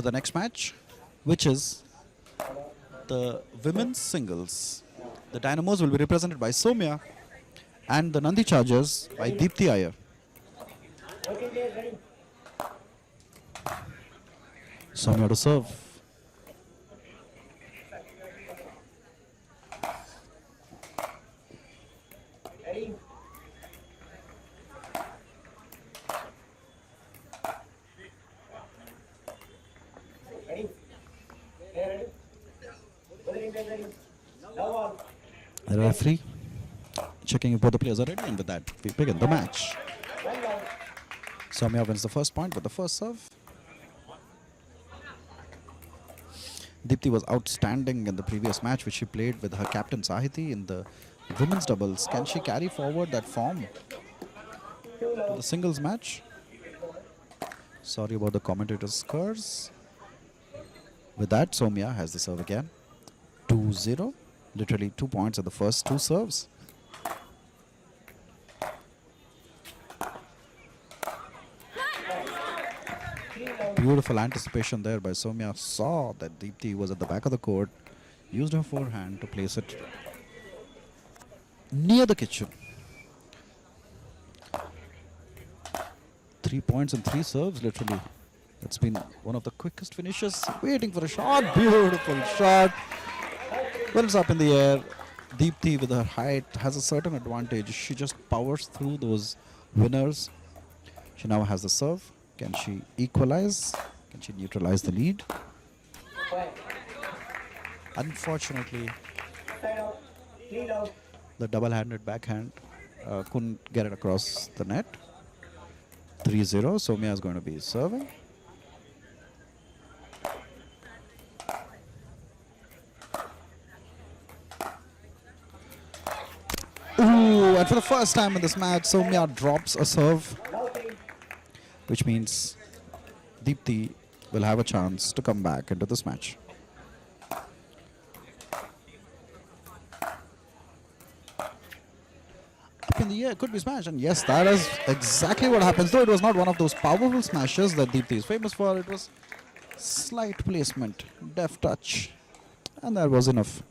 the next match, which is the women's singles. The Dynamos will be represented by Sowmya and the Nandi Chargers by Deepti Iyer. Sowmya to serve. The referee checking if both the players are ready, and with that we begin the match. Sowmya wins the first point with the first serve. Deepti was outstanding in the previous match which she played with her captain Sahiti in the women's doubles. Can she carry forward that form to the singles match? Sorry about the commentator's curse. With that, Sowmya has the serve again. 2-0. Literally 2 points at the first 2 serves. Beautiful anticipation there by Sowmya. Saw that Deepti was at the back of the court. Used her forehand to place it near the kitchen. 3 points and 3 serves literally. That's been one of the quickest finishes. Waiting for a shot. Beautiful shot. Well, it's up in the air. Deepti with her height has a certain advantage. She just powers through those winners. She now has the serve. Can she equalize? Can she neutralize the lead? Unfortunately, the double-handed backhand couldn't get it across the net. 3-0. Sowmya is going to be serving. Ooh, and for the first time in this match, Sowmya drops a serve, which means Deepti will have a chance to come back into this match. Up in the air, could be smashed, and yes, that is exactly what happens. Though it was not one of those powerful smashes that Deepti is famous for, it was slight placement, deft touch, and that was enough.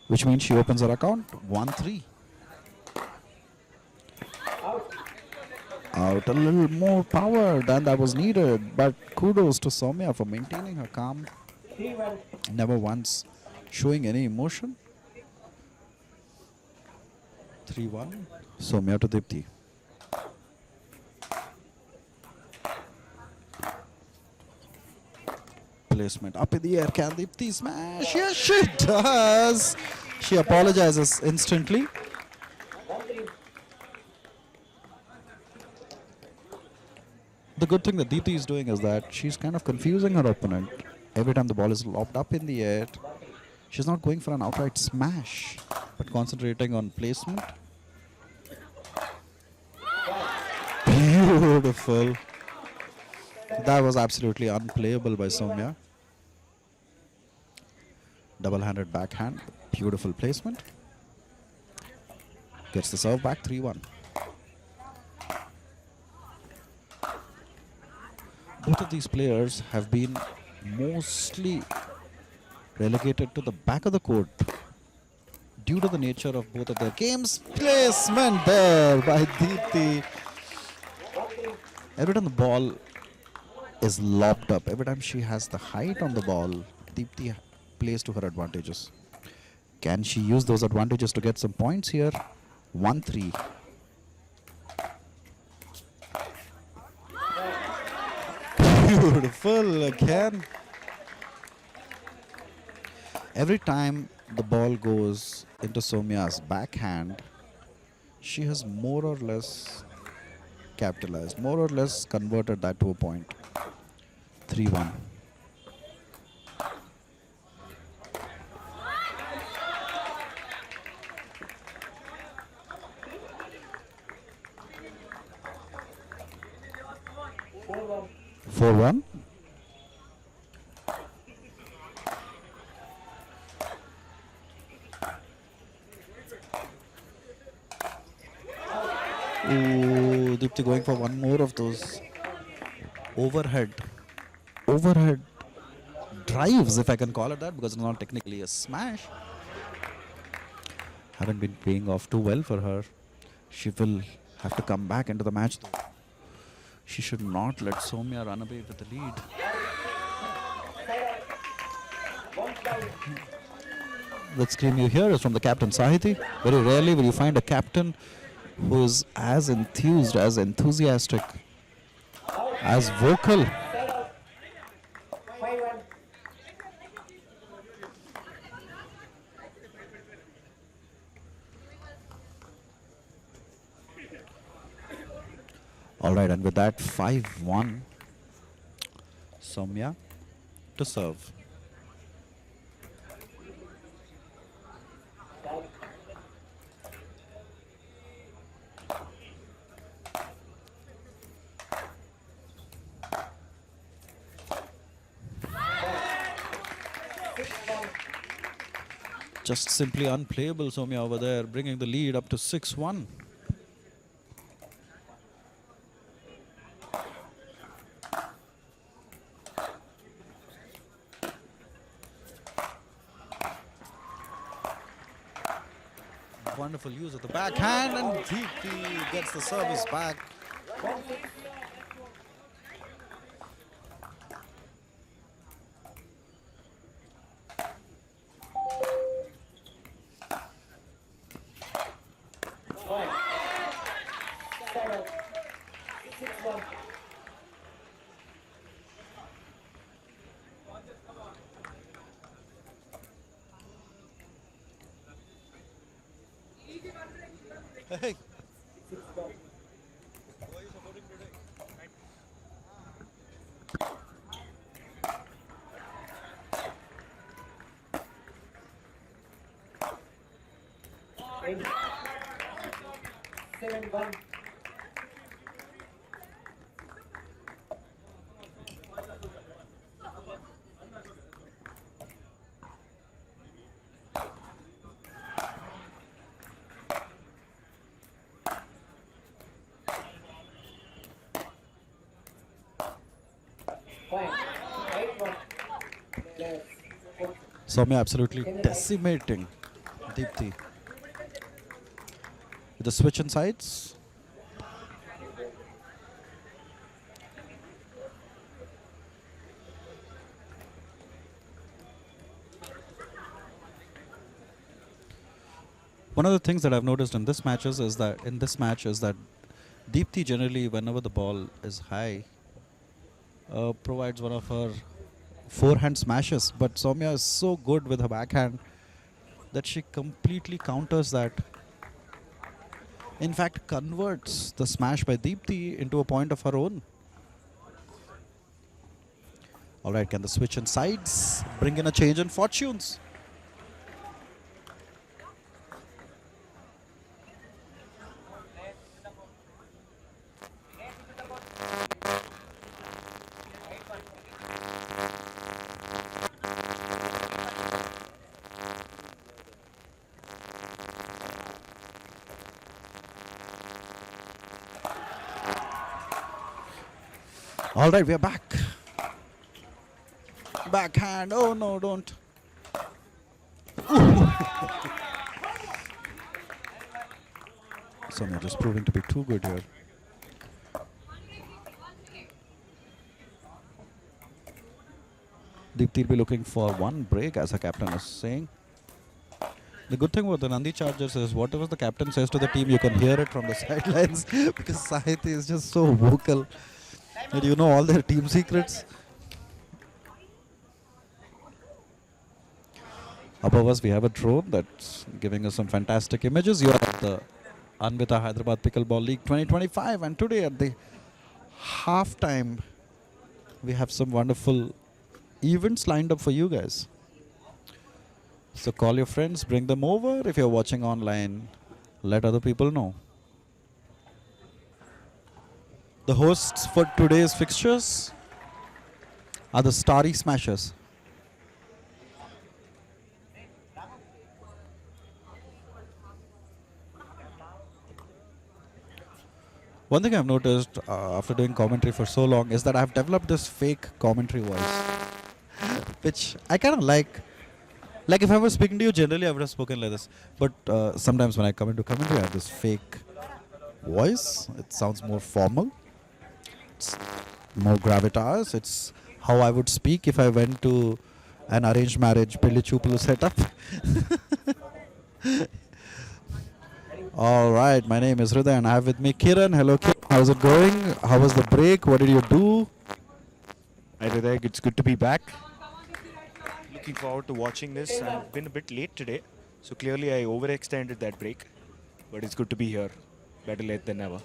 Which means she opens her account 1-3. Out a little more power than that was needed, but kudos to Sowmya for maintaining her calm. Never once showing any emotion. 3-1. Sowmya to Deepti. Placement up in the air. Can Deepti smash? Yes, she does. She apologizes instantly. The good thing that Deepti is doing is that she's kind of confusing her opponent. Every time the ball is lobbed up in the air, she's not going for an outright smash, but concentrating on placement. Beautiful. That was absolutely unplayable by Sowmya. Double-handed backhand. Beautiful placement. Gets the serve back. 3-1. Both of these players have been mostly relegated to the back of the court due to the nature of both of their games. Placement there by Deepti. Every time the ball is lobbed up, every time she has the height on the ball, Deepti plays to her advantages. Can she use those advantages to get some points here? 1-3. Beautiful again. Every time the ball goes into Sowmya's backhand, she has more or less capitalized, more or less converted that to a point. 3-1. Four-one. Ooh, Deepti going for one more of those overhead overhead drives, if I can call it that, because it's not technically a smash, haven't been paying off too well for her. She will have to come back into the match though. She should not let Sowmya run away with the lead. The scream you hear is from the captain Sahiti. Very rarely will you find a captain who is as enthused, as enthusiastic, as vocal. Alright, and with that 5-1, Sowmya to serve. Just simply unplayable, Sowmya over there, bringing the lead up to 6-1. Wonderful use of the backhand, and Deepti gets the service back. Hey. Who are you supporting today? Sowmya absolutely decimating Deepti. With the switch in sides. One of the things that I've noticed in this match is that Deepti generally, whenever the ball is high, provides one of her forehand smashes, but Sowmya is so good with her backhand that she completely counters that. In fact, converts the smash by Deepti into a point of her own. Alright, can the switch in sides bring in a change in fortunes? All right, we are back. Backhand. Oh no, don't. Sowmya just proving to be too good here. Deepti will be looking for one break, as her captain is saying. The good thing about the Nandi Chargers is whatever the captain says to the team, you can hear it from the sidelines because Sahiti is just so vocal. And you know all their team secrets. Above us, we have a drone that's giving us some fantastic images. You are at the Anvita Hyderabad Pickleball League 2025, and today at the halftime, we have some wonderful events lined up for you guys. So call your friends, bring them over. If you're watching online, let other people know. The hosts for today's fixtures are the Starry Smashers. One thing I've noticed after doing commentary for so long is that I've developed this fake commentary voice, which I kind of like. Like if I was speaking to you, generally I would have spoken like this. But sometimes when I come into commentary, I have this fake voice. It sounds more formal. It's more gravitas. It's how I would speak if I went to an arranged marriage Pilli Choopulu setup. All right, my name is Hriday and I have with me Kiran. Hello Kiran, how's it going? How was the break? What did you do? Hi Hriday, it's good to be back. Looking forward to watching this. I've been a bit late today, so clearly I overextended that break. But it's good to be here. Better late than never.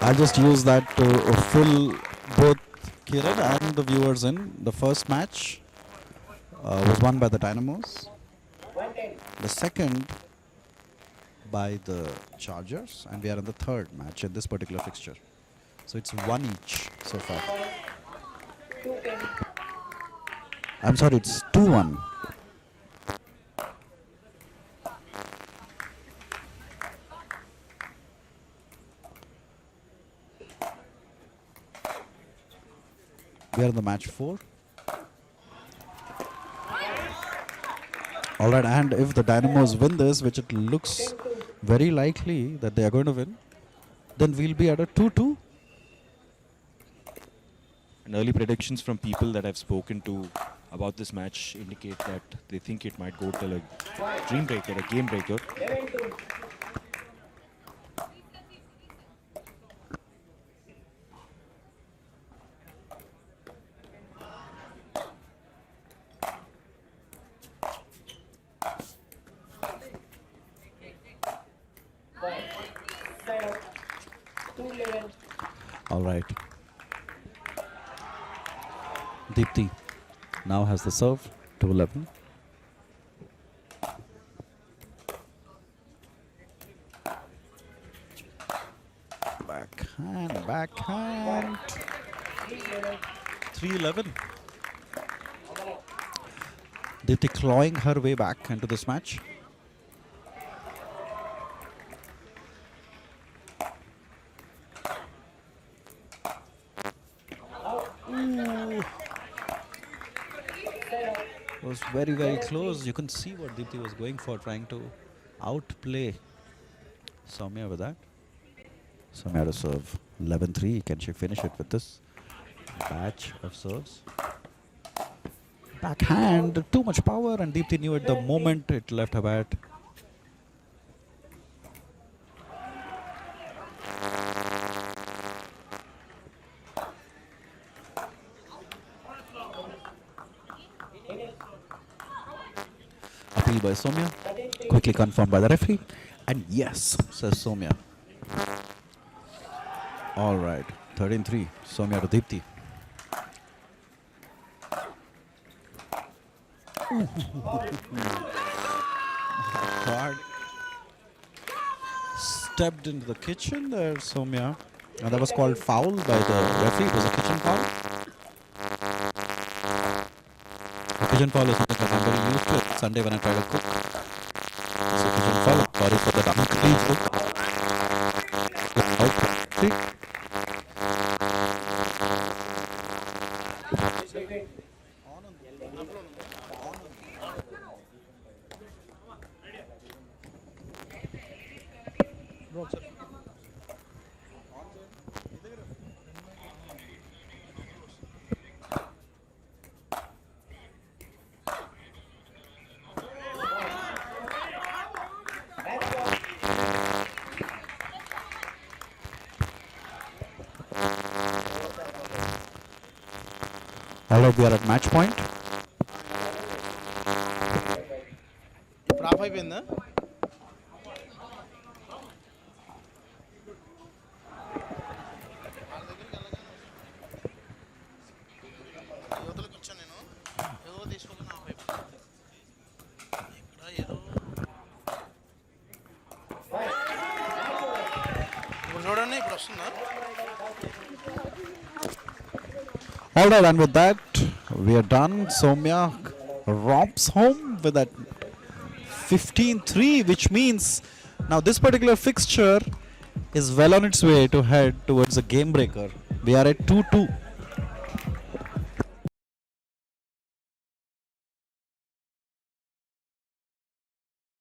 I'll just use that to fill both Kiran and the viewers in. The first match was won by the Dynamos. The second by the Chargers, and we are in the third match in this particular fixture. So it's one each so far. I'm sorry, it's 2-1. We are in the match 4. Alright, and if the Dynamos win this, which it looks very likely that they are going to win, then we'll be at a 2-2. And early predictions from people that I've spoken to about this match indicate that they think it might go till a dream breaker, a game breaker. All right. Deepti now has the serve, 2-11. Backhand. 3-11. Deepti clawing her way back into this match. Was very, very close. You can see what Deepti was going for, trying to outplay Sowmya with that. Sowmya to serve 11-3. Can she finish it with this batch of serves? Backhand, too much power, and Deepti knew at the moment it left her bat. Appeal by Sowmya, quickly confirmed by the referee, and yes, says Sowmya. All right, 13-3, Sowmya to Deepti. Hard. Stepped into the kitchen there, Sowmya. And that was called foul by the referee. It was a kitchen foul. A kitchen foul is something that I'm very used to it. Sunday when I try to cook. It's a kitchen foul. Sorry for the unclean cook. All right, we are at match point. All right, and with that, we are done. Sowmya romps home with that 15-3, which means now this particular fixture is well on its way to head towards a game breaker. We are at 2-2.